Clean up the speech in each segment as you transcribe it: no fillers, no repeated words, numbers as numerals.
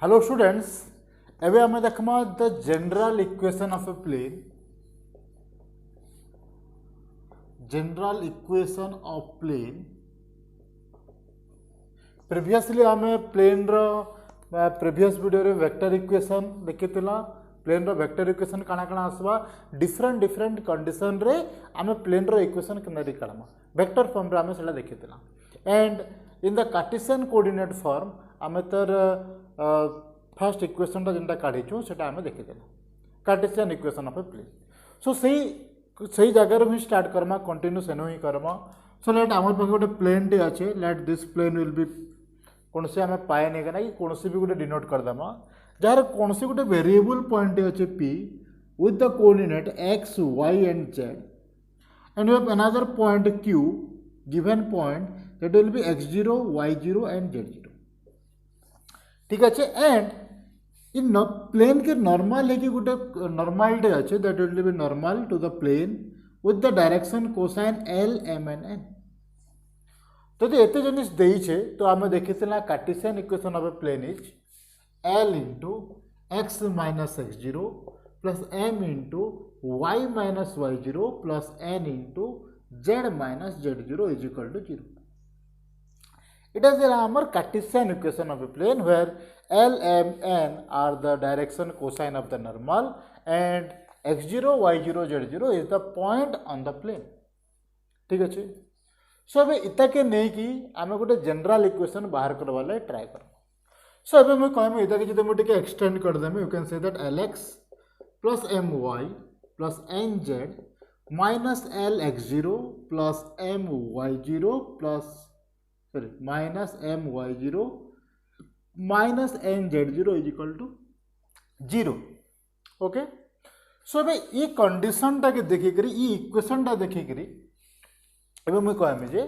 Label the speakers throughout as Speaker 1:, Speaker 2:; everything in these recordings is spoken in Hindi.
Speaker 1: Hello students, एबे हमें देखमा the general equation of a plane. General equation of plane. Previously हमें प्लेन रो प्रीवियस वीडियो रे वेक्टर इक्वेशन देखितिला. प्लेन रो वेक्टर इक्वेशन काना काना आसबा डिफरेंट कंडीशन रे हमें प्लेन रो इक्वेशन केनरी काढमा वेक्टर फॉर्म रे हमें सेला देखितिला. And in the cartesian coordinate form हमें तर फर्स्ट इक्वेशन जेनटा काढ़ीचु सेटा हमें देखिदेला cartesian equation of a plane. So सही जगह में स्टार्ट करमा कंटिन्यू सेनो ही करमा. सो लेट आम पाखे गोटे प्लेन टे अच्छे. Let this plane will be कौन से आम पाए नहीं कि कौन भी गोटे डिनोट करदेमा जार कौन से गोटे वेरिएबल पॉइंट अच्छे P with the coordinate X Y and Z and you have another point Q given point that will be x0 y0 and z0. ठीक अच्छे. एंड इन प्लेन के नॉर्मल है कि गोटे नॉर्मल डे अच्छे that will be normal to the plane with the direction cosine L M N N. तो जो एते जिनिस देइछे तो आमे देखिथिला Cartesian equation of a plane is L into X minus x0 plus M into Y minus y0 plus N into Z minus z0 is equal to 0. It is our Cartesian equation of a plane where L, M, N are the direction cosine of the normal and x0, y0, z0 is the point on the plane. ठीक अच्छे. सो अब इता के नहीं कि आम गोटे जनरल इक्वेशन बाहर करवा लाए ट्राए कर. सो अब मुझे कहम इता के जब मुझे एक्सटेंड कर देम you can say that lx plus my plus nz minus lx0 plus my0 plus minus my0 minus nz0 is equal to 0. Okay. So अब ये कंडीशन टा के देखिक ये इक्वेशन टा देखिक एबे मुझे कहमी जे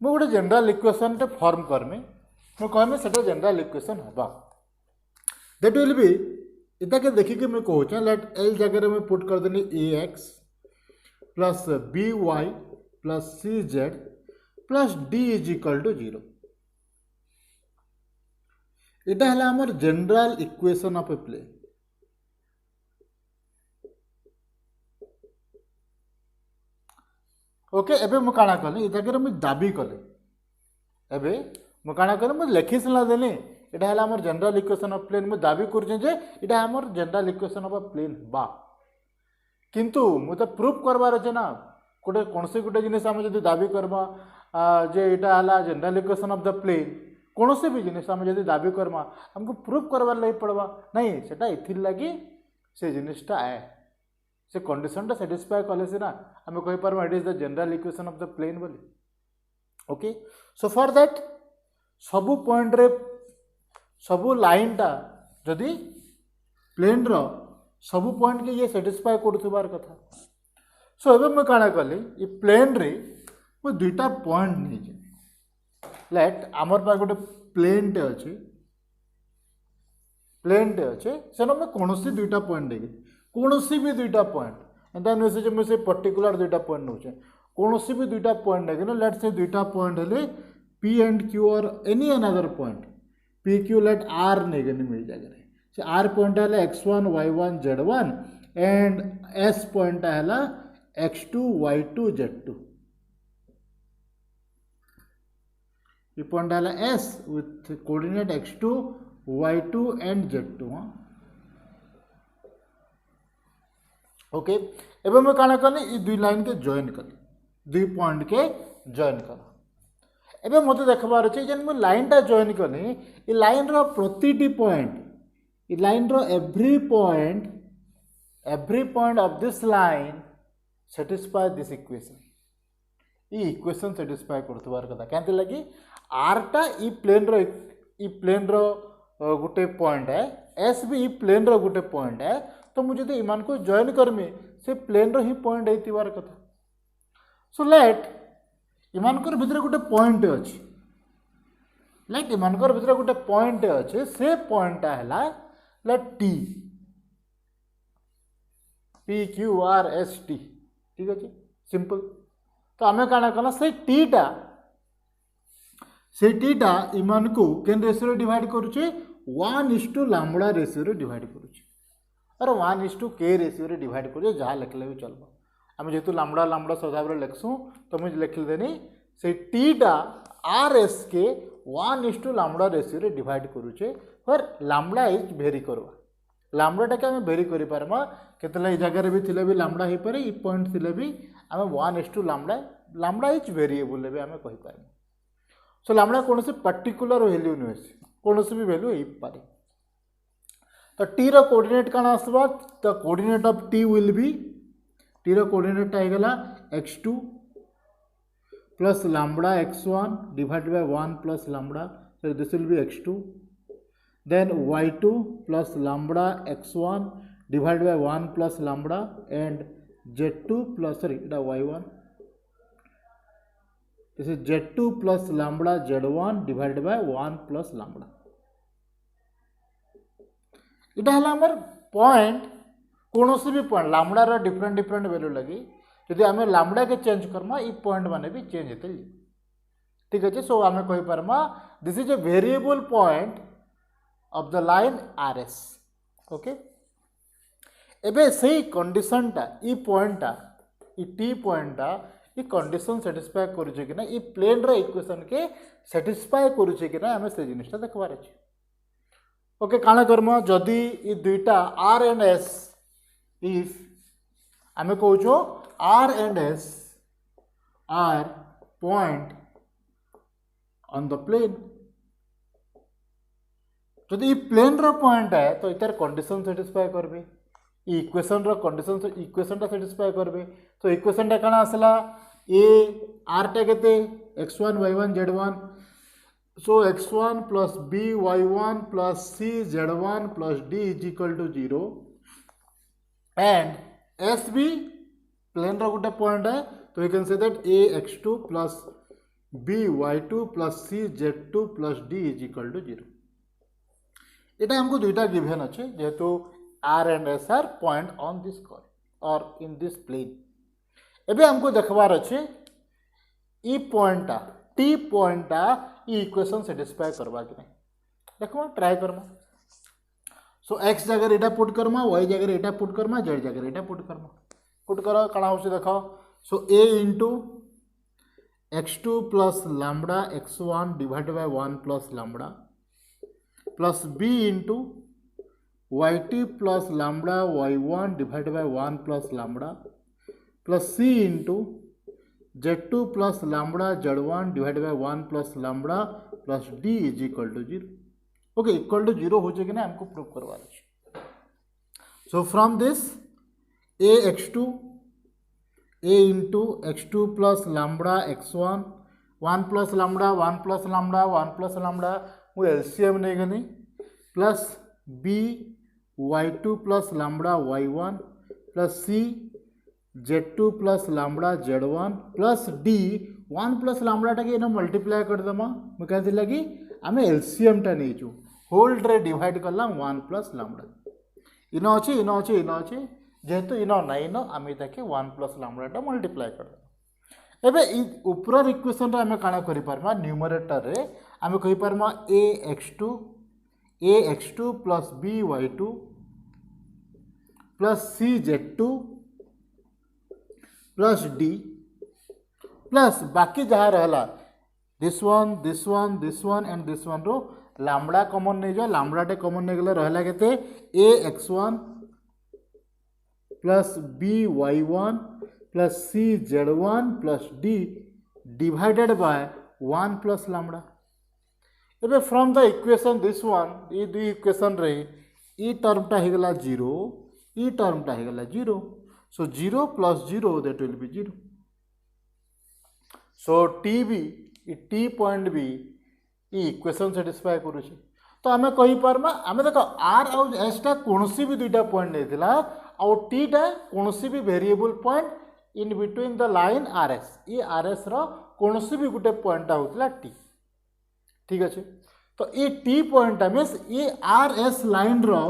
Speaker 1: मुझे गोटे जनरल इक्वेशन टे फॉर्म करमी मुझे कहमी सेटा जनरल इक्वेशन हबा दैट विल बी इता के देखिक मुझे कहूँ लेट एल जगह में पुट कर देनी ax plus by plus cz plus D is equal to 0. इटा है हमर general equation of a plane. Okay. एबे मु काना कले इता के मु दाबी कले एबे मु काना कले मु लेखि सला देले इटा है हमर जनरल इक्वेशन ऑफ प्लेन. मु दाबी कर जे इटा हमर general equation of a plane बा किंतु मु तो प्रूफ करबार अछि ना गोटे कौन से गोटे जिनिस आम जदि दाबी करबा जे इटा हला general equation of the plane कौन से भी जिनिस आम जदि दाबी करबा हमको प्रूफ करबार लगे पड़वा नहीं सेटा इथिर लगी से जिनिसटा आए से कंडीशन टा सेटिस्फाई कले से ना आम कहि परबा it is the general equation of the plane बोली. ओके. सो फॉर दैट सबु पॉइंट रे सबु लाइन टा जदि प्लेन रो सबु पॉइंट के ये सेटिस्फाई करथबार कथा. सो एबे मैं काना कली ये प्लेन रे वो दुईटा पॉइंट नहीं जे लेट आमर पा गोटे प्लेन टे अच्छे से मैं कौन सी दुईटा पॉइंट देगी कौन सी भी दुईटा पॉइंट एंता नुहे से मुझे पर्टिकुलर दुईटा पॉइंट नौचे कौन सी भी दुईटा पॉइंट देगी ना लेट से दुईटा पॉइंट हेले पी एंड क्यू और any another point P Q let R नहीं गनी मिल जाएगा से आर पॉइंट है x1 y1 z1 and S point है x2 y2 z2. ये पॉइंट है s with coordinate x2 y2 and z2. हाँ. ओके. एबे मैं काना कले ये दुई लाइन के जॉइन कली दुई पॉइंट के जॉइन कर. एबे मते देखबार अछि जे मैं लाइन टा जॉइन कली ये लाइन रो प्रतिटी पॉइंट ये लाइन रो every point of this line satisfy this equation. ये इक्वेशन सेटिस्फाई करथबार कथा केंते लगी आर टा ई प्लेन रो गोटे पॉइंट है एस भी ई प्लेन रो गोटे पॉइंट है तो मुझे तो ईमान को जॉइन करमी से प्लेन रो ही पॉइंट हेतिबार कथा. सो लेट ईमानकर भितर गोटे पॉइंट अछि लेट ईमानकर भितर गोटे पॉइंट अछि से पॉइंट हैला let T P Q R S T. ठीक अच्छे सिंपल. तो आम काना कला से टीटा इमान को केन रेशियो डिवाइड करुचे 1:λ रेशियो डिवाइड करुचे और 1:k रेशियो डिवाइड करुचे जहाँ लिखले भी चलो आम जेहतु लामड़ा लामड़ा सदाबले लिखसुँ तो मुझे लिखिदेनी से टीटा आर एस के 1:λ रेशियो डिवाइड करुचे पर लामड़ा इज भेरी करवा लामड़ाटा के आम भेरी कर पार्मा केतला जगार भी थिले भी लामड़ा हो पारे ई पॉइंट थिले भी आम 1:λ लामड़ा इज वेरिएबल भी आम कही पार्मा सो लामड़ा कौन से पर्टिकुलर वैल्यू नुहे कौन भी वैल्यू हो पारे तो टी रो कोऑर्डिनेट कौन आसवा the coordinate of T will be T रो कोऑर्डिनेट आईगला x2 plus lambda x1 divide by 1 plus lambda so this will be x2 then y2 plus lambda x1 divided by 1 plus lambda and z2 plus sorry it is y1 this is z2 plus lambda z1 divided by 1 plus lambda इटा हला हमर पॉइंट कोनोसी भी पॉइंट लैम्बडा रो डिफरेंट डिफरेंट वैल्यू लगी यदि आम लैम्बडा के चेंज करमा ई पॉइंट माने भी चेंज होते ठीक अच्छे सो आम कहि परमा this is a variable point of the line RS okay एबे सही कंडीशन टा ई पॉइंट टा ई टी पॉइंट टा ई कंडीशन सेटिस्फाई करूचे कि ना ई प्लेन रो इक्वेशन के सेटिस्फाई करूचे कि ना हमें से जिनिसटा देखबार अछि ओके काना करम जदी ई दुईटा R and S इफ आमे कहूछो R and S are point on the plane जदि प्लेन रो पॉइंट है तो इतर कंडीशन सेटिस्फाई करबे इक्वेशन रो कंडीशन इक्वेशन टा सेटिस्फाई करबे तो इक्वेशन टा काना आसला ए आर टा केते x1 y1 z1 so x1 plus b y1 plus c z1 plus d is equal to 0 and s भी प्लेन रो गोटे पॉइंट है तो you can say that a x2 plus b y2 plus c z2 plus d is equal to 0 इटा हमको दुईटा गिवन अच्छे जेहेतु R and S are point on this curve और इन दिस प्लेन एबे हमको देखबार अच्छे ई पॉइंटा टी पॉइंटा ई इक्वेशन सेटिस्फाई करबा कि नहीं देखो ट्राई करमा सो एक्स जगह एटा पुट करमा वाई जगह एटा पुट करमा जेड जगह एटा पुट करमा पुट करो काना होछ देखो so a into x2 plus lambda x1 divided by 1 plus lambda plus b into y2 plus lambda y1 divided by 1 plus lambda plus c into z2 plus lambda z1 divided by 1 plus lambda plus d is equal to 0 okay equal to 0 हो जाएगा ना हमको प्रूव करवा रहे so from this a x2 a into x2 plus lambda x1 1 plus lambda 1 plus lambda 1 plus lambda वो एलसीएम नहीं गनी plus B y2 plus lambda y1 plus C z2 plus lambda z1 plus D 1 plus lambda टाके इना मल्टीप्लाई कर दमा मैं कहते लगी आमे एलसीएम टा नहीं छु होल रे डिवाइड करला 1 प्लस लैम्बडा इनो अछि इनो अछि इनो अछि जेहेतु इनो नाही न आमे ताके 1 प्लस लैम्बडा टा मल्टीप्लाई कर दमा एबे ऊपर इक्वेशन रे आमे काना करि परमा न्यूमरेटर रे आमे कहि परमा a x2 plus b y2 plus c z2 plus d plus बाकी जहाँ रहला this one and this one रो लैम्बडा कॉमन नहीं जो लैम्बडा टे कॉमन नहीं गले रहला केते a x1 plus b y1 plus c z1 plus d divided by 1 plus lambda एबे from the equation this one ये दुई इक्वेशन रे ई टर्म टा हेगला 0 ई टर्म टा हेगला 0 so 0 plus 0 that will be 0 so T भी टी पॉइंट भी ई इक्वेशन सेटिस्फाई करूची तो आमे कहि पारमा आमे देखो आर आउ एस टा कोनोसी भी दुईटा पॉइंट नेथिला आउ टी टा कोनोसी भी variable point in between the line RS ये आरएस रो कोनोसी भी गुटे पॉइंट टा होतला टी ठीक अच्छे तो ये टी पॉइंट मीन्स ये आर एस लाइन रो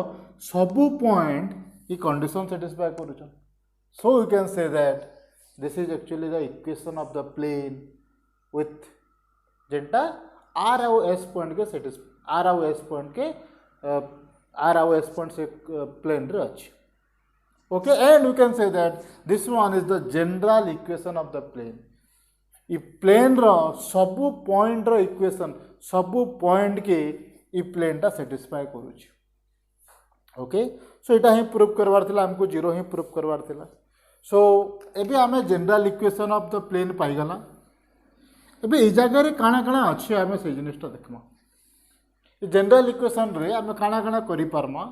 Speaker 1: सबू पॉइंट ये कंडीशन सेटिस्फाई करूछन so you can say that this is actually the equation of the plane with जेंटा आर और एस पॉइंट के सेटिस्फाई आर और एस पॉइंट के आर आउ एस पॉइंट से प्लेन रे अछि okay and we can say that this one is the general equation of the plane इ प्लेन रो सबु पॉइंट रो इक्वेशन सबु पॉइंट के इ प्लेन टा सेटिस्फाई करूछि ओके सो इटा ही प्रूव करवार थिला हमको जीरो ही प्रूव करवार थिला सो एबे आमे general equation of the plane पाई गला एबे ए जगह रे काना काना अछि आमे से जिनिसटा देखमा जनरल इक्वेशन रे आमे काना काना करि पारमा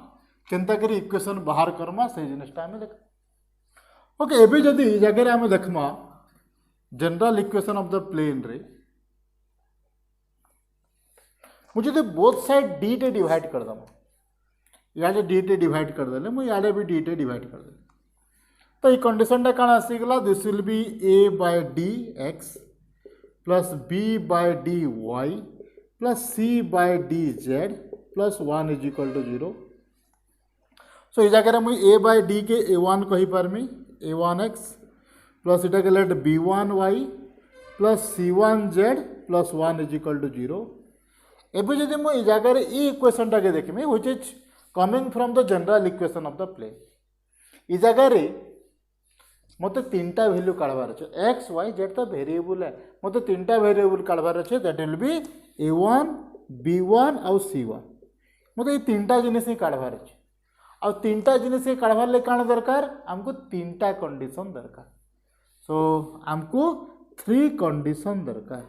Speaker 1: केनता करी इक्वेशन बाहर करमा से जिनिसटा आमे देख ओके एबे जदी ए जगह रे आमे देखमा general equation of the plane रे मुझे तो बोथ साइड डी टे डिवाइड कर दमा इे डी टे डिवाइड कर देले मु इे भी डी टे डिवाइड कर दे तो ये कंडीशन टा काना आसीगला this will be a by D X plus b by D Y plus c by D Z plus 1 is equal to 0 so इस जगह मुझे a बाय डी के a1 कही पारमी a1x प्लस इटा के let b1y plus c1z plus 1 is equal to 0 एबे जदि मु इ जगह रे ई इक्वेशन टा के देखिमी which is coming from the general equation of the plane इ जगह रे मते तीनटा वैल्यू काढबार अछि x y z तो वेरिएबल है मते तीनटा वेरिएबल काढबार अछि that will B a1 b1 और c1 मते ई तीनटा जिनिस ही काढबार अछि और तीनटा जिनिस ही काढबार ले काण दरकार हमको तीनटा कंडीशन दरकार सो हमको 3 कंडीशन दरकार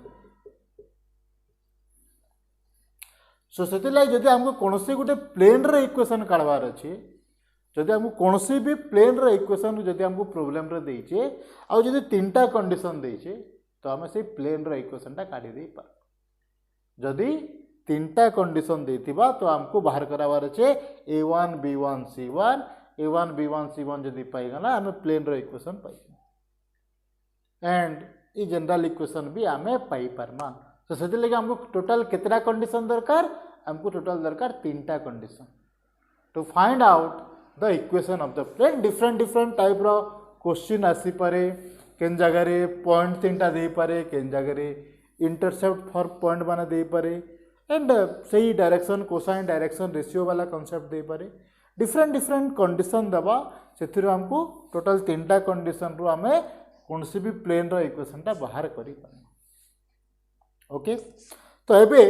Speaker 1: सो से जदि हमको कौनसी गोटे प्लेन रे इक्वेशन काढबार अछि जदि हमको कौनसी भी प्लेन रे इक्वेशन जदि हमको प्रॉब्लम रे देइछे आ जदि तीनटा कंडीशन देइछे तो हमें से प्लेन रे इक्वेशन टा काढी देई पा जदि तीनटा कंडीशन देथिबा तो हमको बाहर कराबार अछि a1 b1 c1 a1 b1 c1 जदि पाई गला हमें प्लेन रे equation pi and E general equation भी हमें पाई परमा तो से लगे हमको टोटल कितना कंडीशन दरकार हमको टोटल दरकार तीनटा condition to find out the equation of the plane different type रो क्वेश्चन आसी पारे केन जगह रे पॉइंट तीनटा दे पारे केन जगह रे इंटरसेप्ट फॉर पॉइंट बना दे पारे एंड सही डायरेक्शन कोसाइन डायरेक्शन रेशियो वाला कांसेप्ट दे पारे डिफरेंट कंडीशन दबा से हमको टोटल तीनटा कंडीशन रो हमें कौन सी भी प्लेन रो इक्वेशन टा बाहर करी पारे ओके तो एबे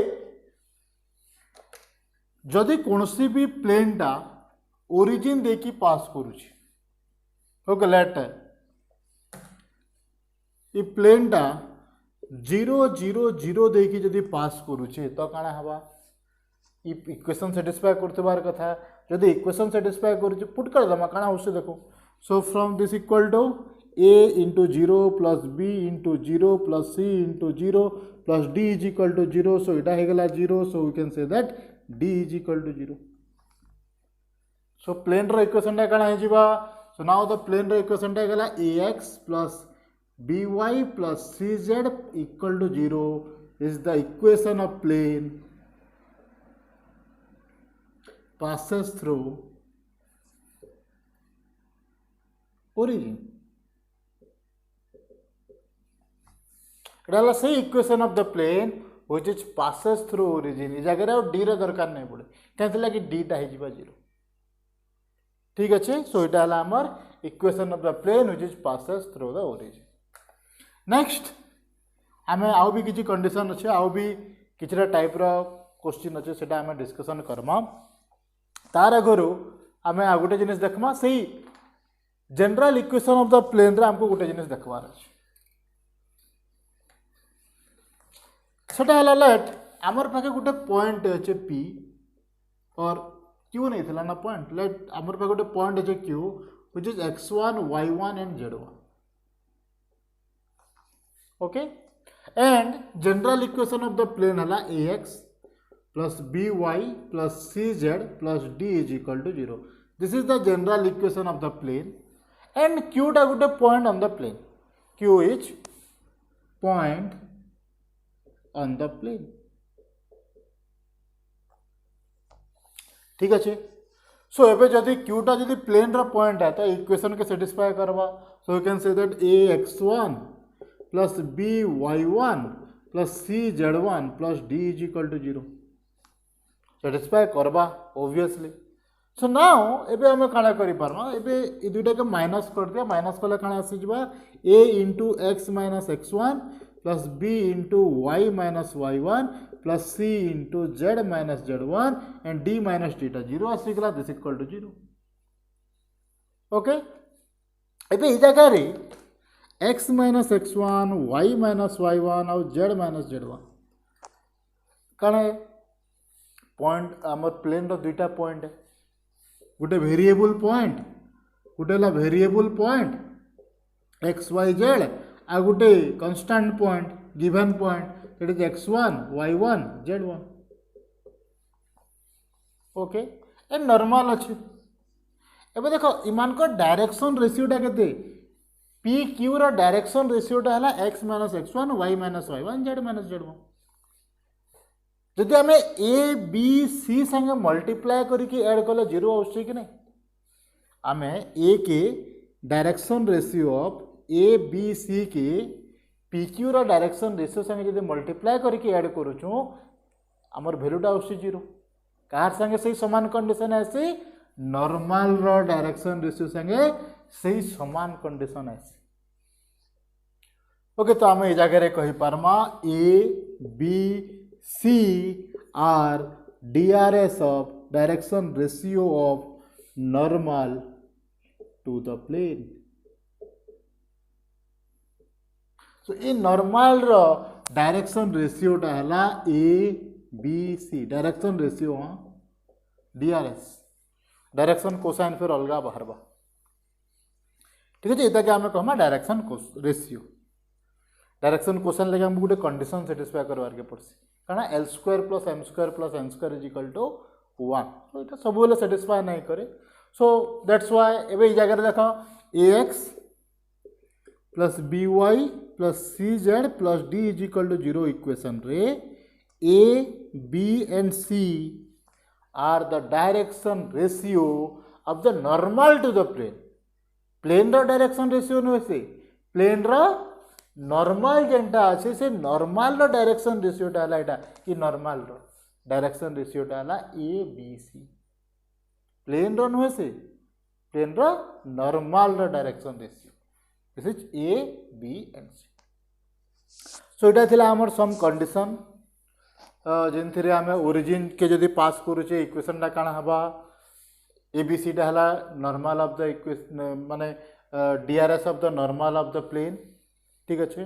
Speaker 1: जदि कौनसी भी प्लेन टा ओरिजिन देखी पास करुछि ओके लेट ई प्लेन टा 0 0 0 देखी जदि पास करुछि तो काना हवा ई इक्वेशन सेटिस्फाई करतबार कथा जदि इक्वेशन सेटिस्फाई करुछि पुट कर दमा काना होसे देखो so from this equal to a into 0 plus b into 0 plus c into 0 plus d is equal to 0 so it is 0 so we can say that d is equal to 0 so plane ro equation ta kana hijiba so now the plane ro equation ta gala ax plus by plus cz equal to 0 is the equation of plane passes through origin इटा से equation of the plane which is passes through origin इस जगह डी रो दरकार नहीं पड़े क्या कि डी टा हो जीरो ठीक अच्छे सो इटा आमर equation of the plane which is passes through the origin next आम आउ भी किसी कंडीशन अच्छे आउ भी किसी टाइप रो क्वेश्चन अच्छे से आम डिस्कसन करमा तार आगु आम आ गोटे जिनिस देखमा से general equation of the plane रे हमको गोटे जिनिस देखबार अच्छे सेटा हला लेट आमर पाखे गोटे पॉइंट अच्छे पी और क्यू नहीं थिला ना पॉइंट लेट आमर पाखे गोटे पॉइंट अच्छे Q which is x1 y1 and z1 okay and general equation of the plane हला ax plus by plus cz plus d is equal to 0 this is the general equation of the plane and q टा गोटे point on the plane q is point on the plane ठीक अच्छे सो एबे जदि क्यूटा जदि प्लेन रा पॉइंट है तो इक्वेशन के सेटिस्फाई करवा सो you can say that ax1 plus by1 plus cz1 plus d is equal to 0 satisfy करबा obviously. So now एबे हमें काना करि पारमा एबे ए दुइटा के माइनस कर दिया माइनस कले काना आसी जबा a into x minus x1 plus b into y minus y1 plus c into z minus z1 and d minus theta 0 आसी गला this equal to 0. Okay, एबे ई जगह रे x minus x1 y minus y1 और z minus z1 काना पॉइंट आमर प्लेन रो दुइटा पॉइंट है गोटे वेरिएबल पॉइंट गोटे ला variable point X Y Z आ गोटे constant point given point it is x1 y1 z1. Okay ए नॉर्मल अछि एबे देखो इमान को डायरेक्शन रेशियोटा केते पी क्यू रो डायरेक्शन रेशियोटा हला x x1 y y1 z z1. जदि आम ए बी सी संगे मल्टीप्लाई करके ऐड कले जीरो आउे कि नहीं आम ए के direction ratio of A B C के पी क्यू रो डायरेक्शन रेशियो संगे जदि मल्टीप्लाई करके ऐड करूँ आमर भैल्यूटा आउे जीरो कार संगे से समान कंडीशन आसी नॉर्मल रो डायरेक्शन रेशियो संगे से समान कंडीशन आसी. ओके तो आम ए जगह कहि पारमा A B C are DRS of direction ratio of normal to the plane. So in normal रो direction ratio टा हला A B C direction ratio हाँ DRS direction cosine फिर अलगा बाहर बा ठीक है इतना क्या हमें कहमा डायरेक्शन रेशियो डायरेक्शन क्वेश्चन लगे हमको गोटे कंडीशन सेटिस्फाई करवार के पड़सी कारण L square plus M square is equal to 1 तो ये सब बेले सेटिस्फाई नहीं करे सो दैट्स व्हाई एबे ई जगह देख A X plus B Y plus C Z plus D is equal to 0 equation रे A B and C are the direction ratio of the normal to the plane रो डायरेक्शन रेशियो नुहे से प्लेन रो नॉर्मल जेनटा अच्छे से नॉर्मल रो डायरेक्शन रेशियोटा हला एटा कि नॉर्मल रो डायरेक्शन रेशियोटा हला ए बी सी प्लेन रो नुहे से प्लेन रो नॉर्मल रो direction ratio this is A B and C. So एटा थिला हमर सम कंडीशन जेनथिरे आमे ओरिजिन के जदि पास करूचे इक्वेशनटा काना हबा ए बी सी टा हला नॉर्मल ऑफ द इक्वेशन माने DRs of the normal of the plane ठीक अच्छे.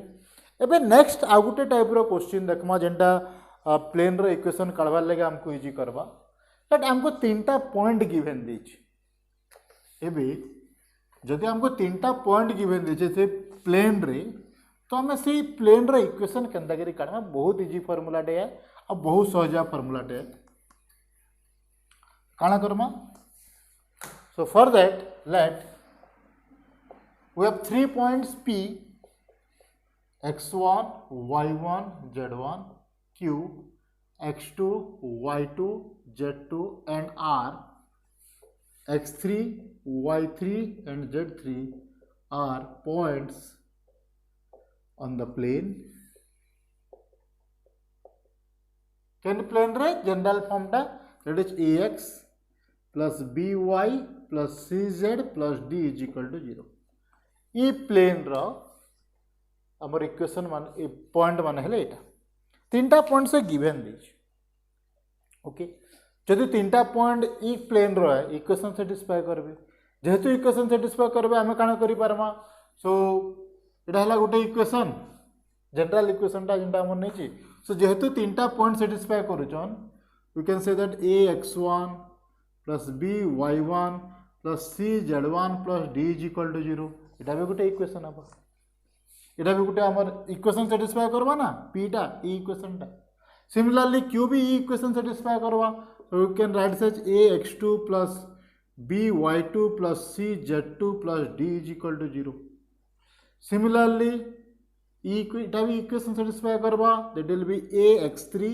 Speaker 1: एबे नेक्स्ट आउ गोटे टाइप रो क्वेश्चन देखमा जेनटा प्लेन रो इक्वेशन काढबार लगे हमको इजी करबा बट हमको तीनटा पॉइंट गिवन देछि एबे जदि हमको तीनटा पॉइंट गिवन देछि से प्लेन रे तो हमें से प्लेन रो इक्वेशन केनता करी काढमा बहुत इजी फार्मूला डे है और बहुत सहज फार्मूला डे काना करमा. So for that let we have 3 points P x1 y1 z1 q x2 y2 z2 and r x3 y3 and z3 are points on the plane. Can plane रे जनरल फॉर्म टा that is ax plus by plus cz plus d is equal to 0. ये प्लेन रो आमर इक्वेशन मान पॉइंट मान है यहाँ तीनटा पॉइंट से गिवन दीजिए ओके जदि तीनटा पॉइंट इ प्लेन रो है इक्वेशन सेटिस्फाई करबे जेहेतु इक्वेशन सेटिस्फाई करबे आमे काना करि पारमा. सो एटा हला गोटे इक्वेशन जनरल इक्वेशन टा जेंटा हमर नै छी सो जेहेतु तीनटा पॉइंट सेटिस्फाई करूछन we can say that a x1 plus b y1 plus c z1 plus d is equal to 0 एटा भी गोटे इक्वेशन हबा एटा भी गोटे हमर इक्वेशन सेटिस्फाई करबा ना p टा ई इक्वेशन टा. सिमिलरली q भी ई इक्वेशन सेटिस्फाई करबा so you can write such a x2 plus b y2 plus c z2 plus d is equal to 0. Similarly एटा भी इक्वेशन सेटिस्फाई करबा that will be a x3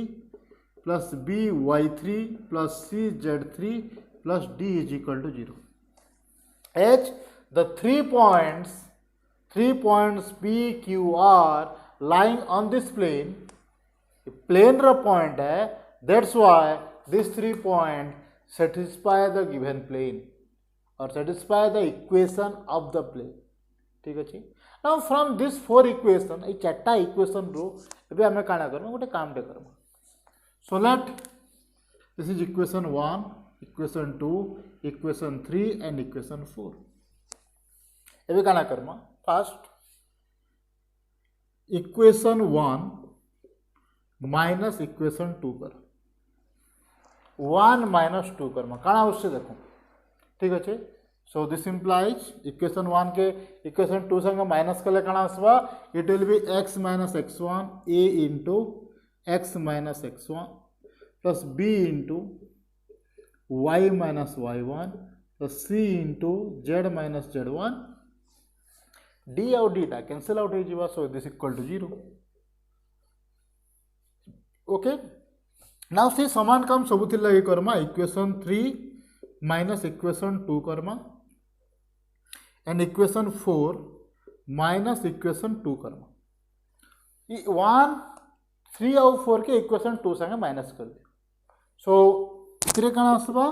Speaker 1: plus b y3 plus c z3 plus d is equal to 0. H the 3 points P Q R lying on this plane रो पॉइंट है that's why these 3 points satisfy the given plane or satisfy the equation of the plane. ठीक अच्छे. Now from this 4 equation, ये 4टा equation रो एबे हमें काना करबो गोटे काम दे करबो. So let this is equation 1, equation 2, equation 3 and equation 4. एबे काना करबो. First equation 1 minus equation 2 कर 1 minus 2 कर्म काना उससे देखो. ठीक अच्छे. सो दिस इम्प्लाइज इक्वेशन 1 के इक्वेशन 2 संग माइनस कले काना आसबा. It will be x minus x1 a into x minus x1 plus b into y minus y1 plus c into z minus z1 d आउ d टा कैंसिल आउट हो जिवा. So this equal to 0. Okay. Now से समान काम सबुथि लगे करमा. इक्वेशन 3 माइनस इक्वेशन 2 करमा एंड इक्वेशन 4 माइनस इक्वेशन 2 करमा. 1 3 आउ 4 के इक्वेशन 2 संगे माइनस कर दे. सो इतरे काना आसबा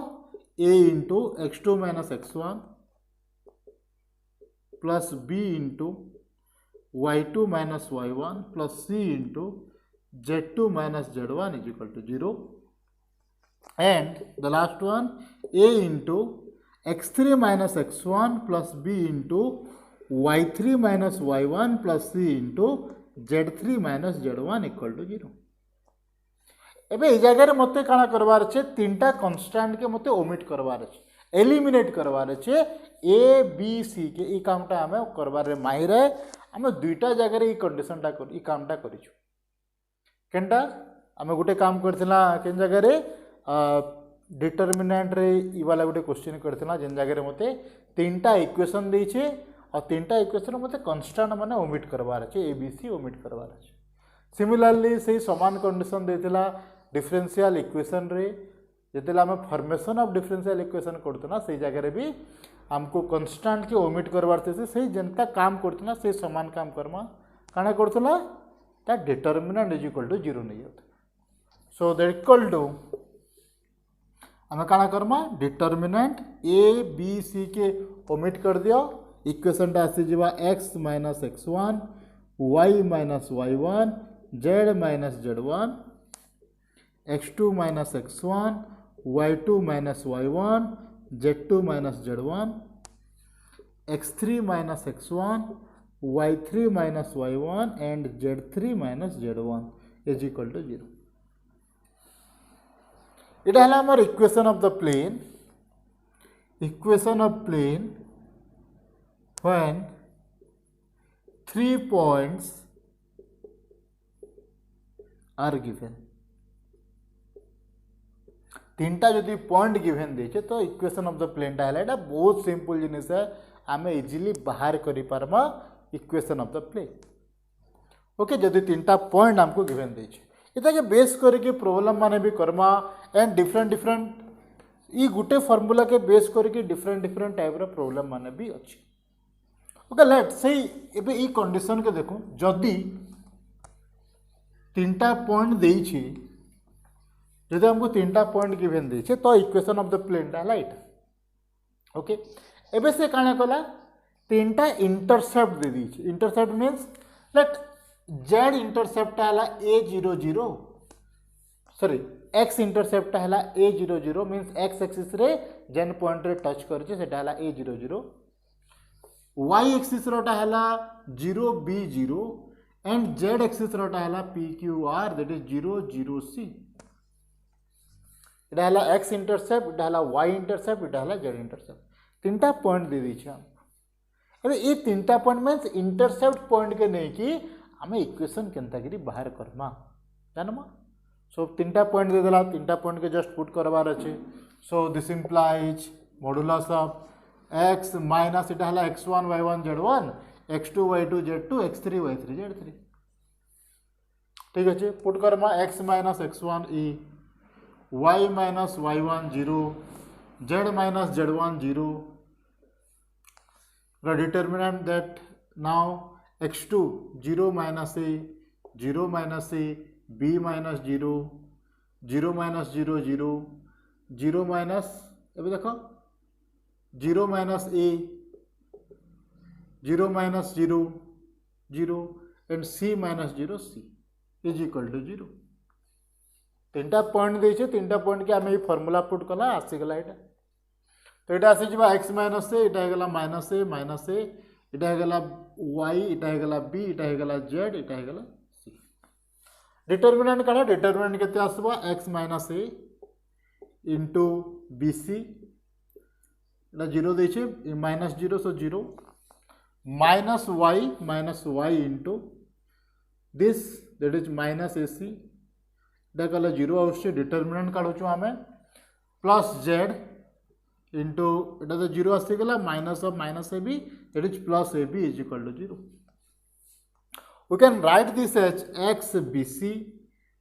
Speaker 1: a into x2 minus x1 plus b into y2 minus y1 plus c into z2 minus z1 is equal to 0. And the last one a into x3 minus x1 plus b into y3 minus y1 plus c into z3 minus z1 equal to 0. एबे ए जगह मते काना करबार छे 3टा कांस्टेंट के मते ओमिट करबार छे, एलिमिनेट करबार छे. ए बी सी के ई कामटा हमें करबार रे माहिर है. हमें दुईटा जगह ई कंडीशनटा कर ई कामटा करिछु. केनटा आम गोटे काम करथिला केन जगह रे डिटरमिनेंट रे ई वाला गोटे क्वेश्चन करथिला जेन जगह रे मते 3टा इक्वेशन देइछे और 3टा इक्वेशन मते कांस्टेंट माने ओमिट करबार अछि. ए बी सी ओमिट करबार अछि. सिमिलरली से समान कंडीशन देथिला डिफरेंशियल इक्वेशन रे जेतेला हम फॉर्मेशन ऑफ डिफरेंशियल इक्वेशन करथना से जगह रे भी हमको कांस्टेंट के ओमिट करबार थे. से जनता काम करथना से समान काम करमा काना करथला ता डिटरमिनेंट इज इक्वल टू 0 नहीं होता. सो दैट इक्वल टू हमें काना करमा डिटरमिनेंट ए बी सी के ओमिट कर दियो. इक्वेशन टा आसी जिवा x minus x1 y minus y1 z minus z1 x2 minus x1 y2 minus y1 z2 minus z1 x3 minus x1 y3 minus y1 and z3 minus z1 is equal to 0. It is our equation of the plane. Equation of plane when 3 points are given. 3टा जदि पॉइंट गिवन देचे तो इक्वेशन ऑफ द प्लेन टा है बहुत सिंपल जिनिस है. आम इजिली बाहर करि पारमा equation of the plane. Okay. जदि 3टा पॉइंट हमको गिवन देचे इता के बेस करके प्रॉब्लम माने भी Karma and different E Gute formula के बेस करके डिफरेंट टाइप रो प्रॉब्लम माने भी अछि. ओके. लेट से एबे ई कंडीशन के देखो जदि 3टा पॉइंट देइछि जदि हमको 3टा पॉइंट गिवन देइछि तो इक्वेशन ऑफ द प्लेन टा लाइट. ओके. एबे से काना कला 3टा इंटरसेप्ट दे दीछि. Intercept means let z intercept हला a00 सॉरी x इंटरसेप्ट हला a00 मींस x एक्सिस रे जेन पॉइंट रे टच करछि सेटा हला a00. y एक्सिस रोटा हला 0b0 एंड z एक्सिस रोटा हला pqr दैट इज 00c. इटा हला x इंटरसेप्ट, इटा हला y इंटरसेप्ट, इटा हला z इंटरसेप्ट. 3टा पॉइंट दे दी हम. अबे ये 3टा पॉइंट मींस इंटरसेप्ट पॉइंट के नहीं कि हमें इक्वेशन केनतागिरी बाहर करमा जानमा. सो 3टा पॉइंट दे देला. 3टा पॉइंट के जस्ट पुट करबार अछि. So this implies modulus of x minus इटा हला x1 y1 z1 x2 y2 z2 x3 y3 z3. ठीक अछि. Put Karma x minus x1 e y minus y1 0 z minus z1 0. The determinant that now x2 0 minus a 0 minus a b minus 0 0 minus 0 0 0 minus एबे देखो 0 minus a 0 minus 0 0 and c minus 0 c is equal to 0 तीनटा पॉइंट देछे तीनटा पॉइंट के आमे फार्मूला पुट कला आसी गला एटा तो एटा आसी जबा x minus a Etah हेगला minus a Etah हेगला y Etah हेगला b एटा हेगला z एटा हेगला c डिटरमिनेंट काढा डिटरमिनेंट केते आसबा x minus a into bc एटा 0 देछे minus 0 so 0 minus y into this that is minus ac एटा कला 0 आउछ डिटरमिनेंट काढुछु आमे प्लस z इंटू एटा तो 0 आसी गला minus of minus ab that is plus ab is equal to 0 we can write this as x bc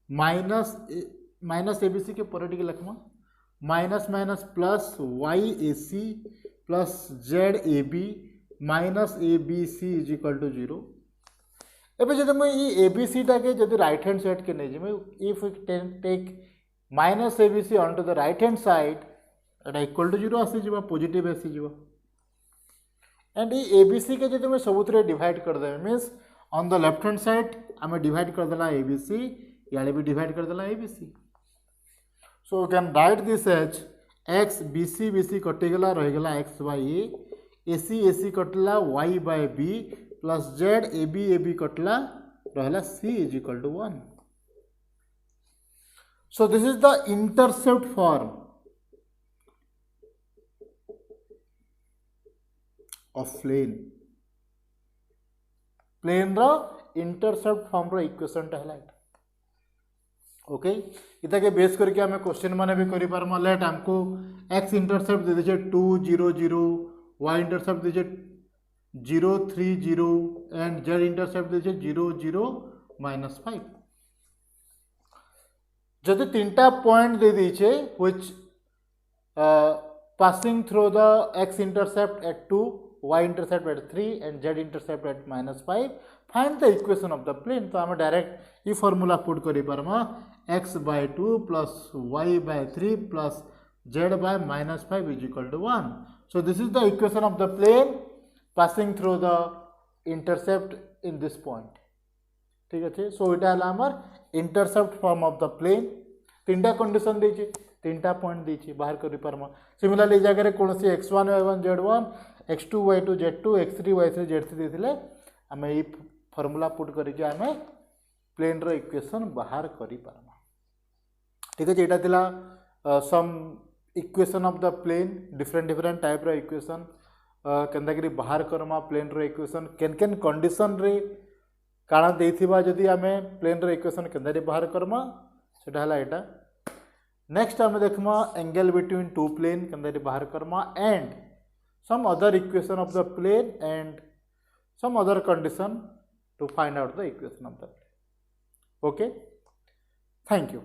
Speaker 1: minus minus abc के पर टिके लिखमा minus minus plus y ac plus z ab minus abc is equal to 0 एबे जदि मैं ई abc टाके जदि राइट हैंड साइड के नहीं जे if we take minus abc on to the right hand side एटा इक्वल टू 0 आसी जीवा पॉजिटिव आसी जीवा एंड ई abc के जदि मैं सबुतरे डिवाइड कर दे means on the left hand side हमें डिवाइड कर देला abc याले भी डिवाइड कर देला abc so we can write this as x bc कटि गला रह गला x by a ac कटला y by b plus z ab कटला रहला c is equal to 1 so this is the intercept form of plane रो इंटरसेप्ट फॉर्म रो इक्वेशन टा हला ओके इता के बेस करके हमें क्वेश्चन माने भी करि पारमा लेट हमको x इंटरसेप्ट दे दे 2 0 0 y इंटरसेप्ट दे 0 3 0 एंड z इंटरसेप्ट दे 0 0 -5 जदि तीनटा पॉइंट दे दीछे which passing through the x intercept at 2 y intercept at 3 and z intercept at -5 find the equation of the plane तो हमें डायरेक्ट ये फार्मूला पुट करि पारमा x by 2 plus y by 3 plus z by -5 is equal to 1 so this is the equation of the plane passing through the intercept in this point ठीक है सो इटा हला हमर intercept form of the plane तीनटा कंडीशन देछि तीनटा पॉइंट देछि बाहर करि पारमा सिमिलरली जगह रे कोनसी x1 y1 z1 x2 y2 z2 x3 y3 z3 देथिले हमें ई फार्मूला पुट करिके हमें प्लेन रो इक्वेशन बाहर करि पारमा ठीक है एटा थिला some equation of the plane different type रो इक्वेशन केनदा करी बाहर करमा प्लेन रो इक्वेशन केन कंडीशन रे काना देथिबा जदी हमें प्लेन रो इक्वेशन केनदा रे बाहर करमा सेटा हला एटा नेक्स्ट हमें देखमा एंगल बिटवीन टू प्लेन केनदा रे बाहर Karma and some other equation of the plane and some other condition to find out the equation of the plane okay thank you